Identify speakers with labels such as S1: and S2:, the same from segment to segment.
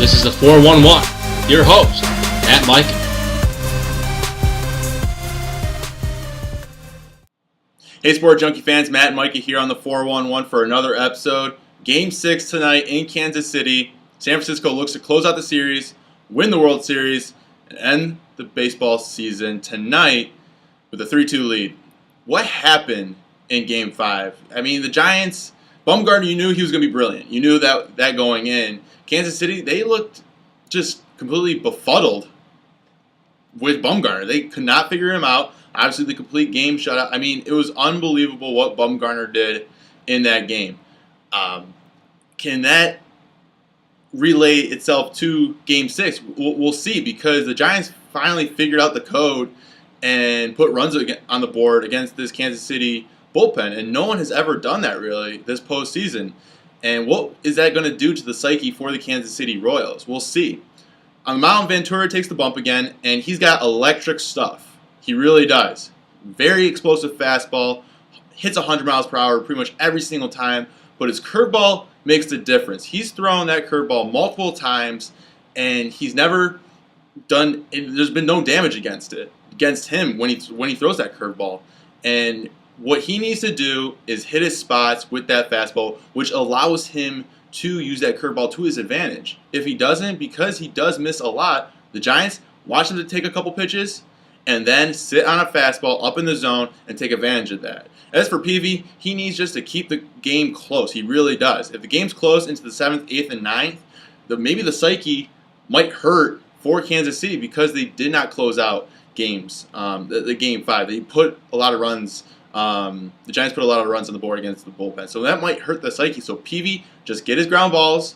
S1: This is the 411. Your host, Matt Mike.
S2: Hey, Sport Junkie fans, Matt and Mikey here on the 411 for another episode. Game 6 tonight in Kansas City. San Francisco looks to close out the series, win the World Series, and end the baseball season tonight with a 3-2 lead. What happened in Game 5? I mean, the Giants, Bumgarner, you knew he was going to be brilliant. You knew that going in. Kansas City, they looked just completely befuddled with Bumgarner. They could not figure him out. Obviously, the complete game shutout. I mean, it was unbelievable what Bumgarner did in that game. Can that relay itself to Game 6? We'll see, because the Giants finally figured out the code and put runs on the board against this Kansas City bullpen, and no one has ever done that really this postseason. And what is that going to do to the psyche for the Kansas City Royals? We'll see. On the mound, Ventura takes the bump again, and he's got electric stuff. He really does. Very explosive fastball, hits 100 miles per hour pretty much every single time, but his curveball makes the difference. He's thrown that curveball multiple times, and he's never done. There's been no damage against him when he throws that curveball. And what he needs to do is hit his spots with that fastball, which allows him to use that curveball to his advantage. If he doesn't, because he does miss a lot, the Giants watch him to take a couple pitches and then sit on a fastball up in the zone and take advantage of that. As for Peavy, he needs just to keep the game close. He really does. If the game's close into the 7th, 8th, and 9th, maybe the psyche might hurt for Kansas City because they did not close out games. The Game 5, they put a lot of runs. The Giants put a lot of runs on the board against the bullpen. So that might hurt the psyche. So Peavy, just get his ground balls,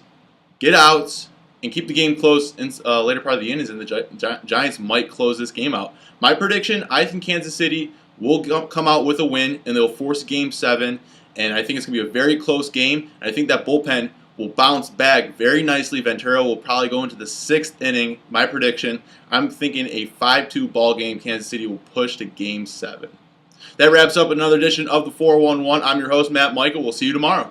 S2: get outs, and keep the game close in later part of the innings, and the Giants might close this game out. My prediction, I think Kansas City will come out with a win, and they'll force Game 7, and I think it's going to be a very close game. And I think that bullpen will bounce back very nicely. Ventura will probably go into the 6th inning. My prediction, I'm thinking a 5-2 ball game. Kansas City will push to Game 7. That wraps up another edition of the 411. I'm your host, Matt Michael. We'll see you tomorrow.